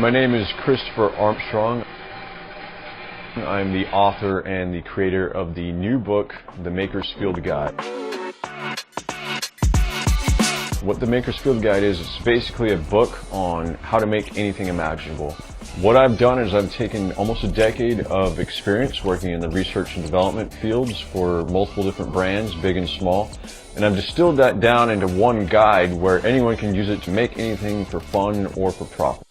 My name is Christopher Armstrong. I'm the author and the creator of the new book, The Maker's Field Guide. What the Maker's Field Guide is, it's basically a book on how to make anything imaginable. What I've done is I've taken almost a decade of experience working in the research and development fields for multiple different brands, big and small, and I've distilled that down into one guide where anyone can use it to make anything for fun or for profit.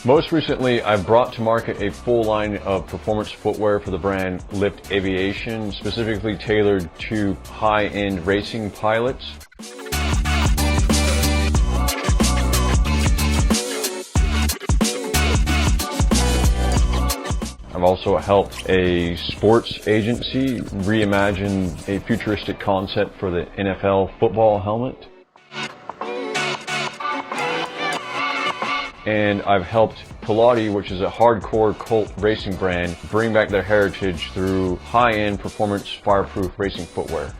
Most recently, I've brought to market a full line of performance footwear for the brand Lift Aviation, specifically tailored to high-end racing pilots. I've also helped a sports agency reimagine a futuristic concept for the NFL football helmet. And I've helped Piloti, which is a hardcore cult racing brand, bring back their heritage through high-end performance fireproof racing footwear.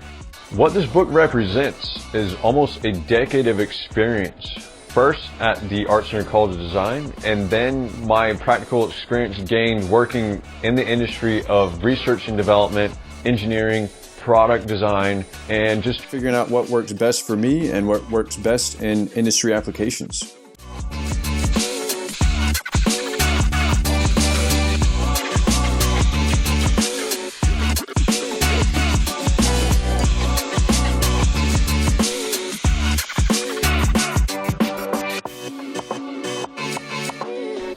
What this book represents is almost a decade of experience. First at the Art Center College of Design, and then my practical experience gained working in the industry of research and development, engineering, product design, and just figuring out what works best for me and what works best in industry applications.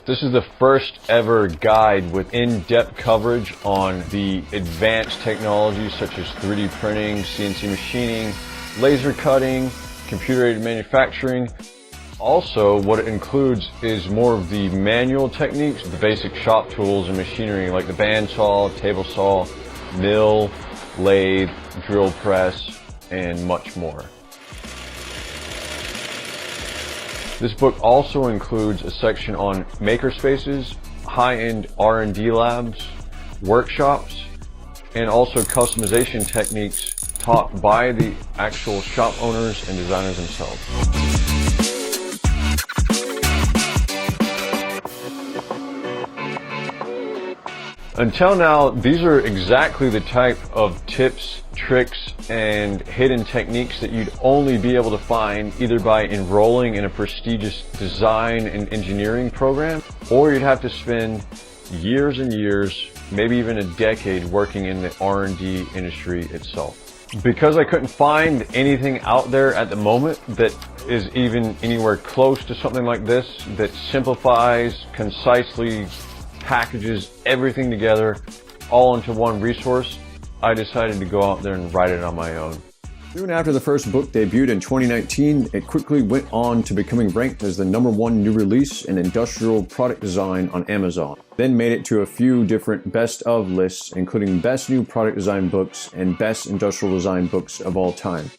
This is the first ever guide with in-depth coverage on the advanced technologies such as 3D printing, CNC machining, laser cutting, computer-aided manufacturing. Also, what it includes is more of the manual techniques, the basic shop tools and machinery like the bandsaw, table saw, mill, lathe, drill press, and much more. This book also includes a section on makerspaces, high-end R&D labs, workshops, and also customization techniques taught by the actual shop owners and designers themselves. Until now, these are exactly the type of tips, tricks, and hidden techniques that you'd only be able to find either by enrolling in a prestigious design and engineering program, or you'd have to spend years and years, maybe even a decade working in the R&D industry itself. Because I couldn't find anything out there at the moment that is even anywhere close to something like this, that simplifies, concisely packages everything together all into one resource, I decided to go out there and write it on my own. Soon after the first book debuted in 2019, it quickly went on to becoming ranked as the #1 new release in industrial product design on Amazon. Then made it to a few different best of lists, including best new product design books and best industrial design books of all time.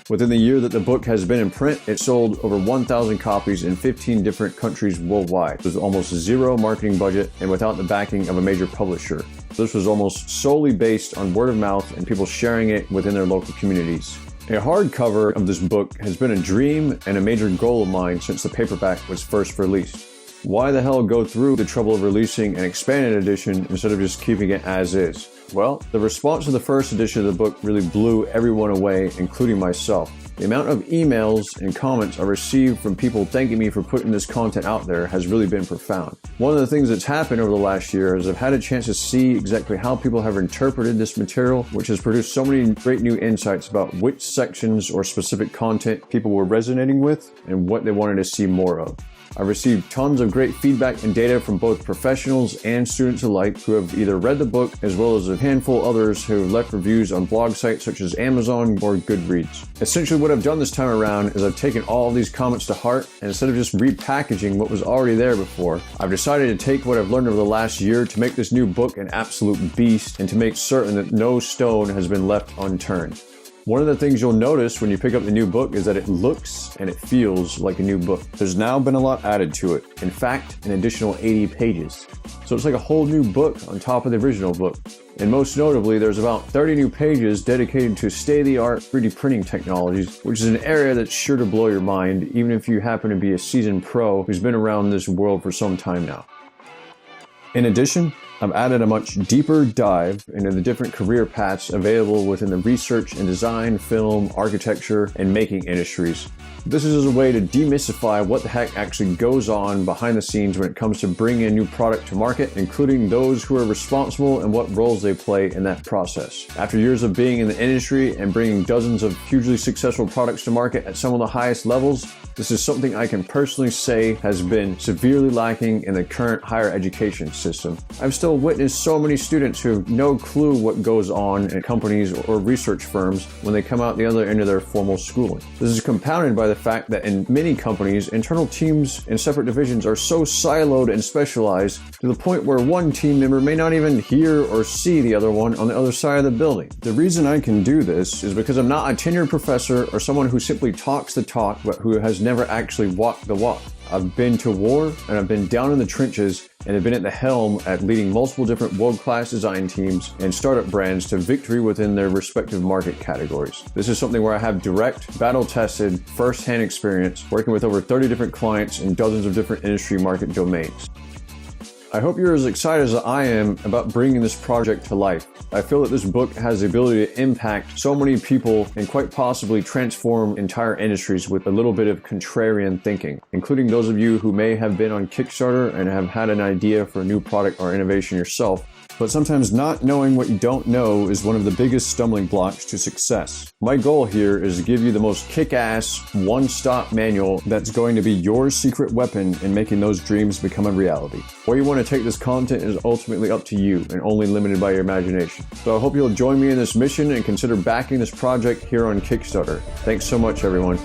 Within the year that the book has been in print, it sold over 1,000 copies in 15 different countries worldwide. With almost zero marketing budget and without the backing of a major publisher. This was almost solely based on word of mouth and people sharing it within their local communities. A hardcover of this book has been a dream and a major goal of mine since the paperback was first released. Why the hell go through the trouble of releasing an expanded edition instead of just keeping it as is? Well, the response to the first edition of the book really blew everyone away, including myself. The amount of emails and comments I received from people thanking me for putting this content out there has really been profound. One of the things that's happened over the last year is I've had a chance to see exactly how people have interpreted this material, which has produced so many great new insights about which sections or specific content people were resonating with and what they wanted to see more of. I've received tons of great feedback and data from both professionals and students alike who have either read the book as well as a handful others who have left reviews on blog sites such as Amazon or Goodreads. Essentially what I've done this time around is I've taken all of these comments to heart, and instead of just repackaging what was already there before, I've decided to take what I've learned over the last year to make this new book an absolute beast and to make certain that no stone has been left unturned. One of the things you'll notice when you pick up the new book is that it looks and it feels like a new book. There's now been a lot added to it. In fact, an additional 80 pages. So it's like a whole new book on top of the original book. And most notably, there's about 30 new pages dedicated to state-of-the-art 3D printing technologies, which is an area that's sure to blow your mind, even if you happen to be a seasoned pro who's been around this world for some time now. In addition, I've added a much deeper dive into the different career paths available within the research and design, film, architecture, and making industries. This is a way to demystify what the heck actually goes on behind the scenes when it comes to bringing a new product to market, including those who are responsible and what roles they play in that process. After years of being in the industry and bringing dozens of hugely successful products to market at some of the highest levels, this is something I can personally say has been severely lacking in the current higher education system. I've still witnessed so many students who have no clue what goes on in companies or research firms when they come out the other end of their formal schooling. This is compounded by the fact that in many companies, internal teams and separate divisions are so siloed and specialized to the point where one team member may not even hear or see the other one on the other side of the building. The reason I can do this is because I'm not a tenured professor or someone who simply talks the talk but who has never actually walked the walk. I've been to war and I've been down in the trenches and have been at the helm at leading multiple different world-class design teams and startup brands to victory within their respective market categories. This is something where I have direct, battle-tested, first-hand experience working with over 30 different clients in dozens of different industry market domains. I hope you're as excited as I am about bringing this project to life. I feel that this book has the ability to impact so many people and quite possibly transform entire industries with a little bit of contrarian thinking, including those of you who may have been on Kickstarter and have had an idea for a new product or innovation yourself. But sometimes not knowing what you don't know is one of the biggest stumbling blocks to success. My goal here is to give you the most kick-ass, one-stop manual that's going to be your secret weapon in making those dreams become a reality. Where you want to take this content is ultimately up to you and only limited by your imagination. So I hope you'll join me in this mission and consider backing this project here on Kickstarter. Thanks so much, everyone.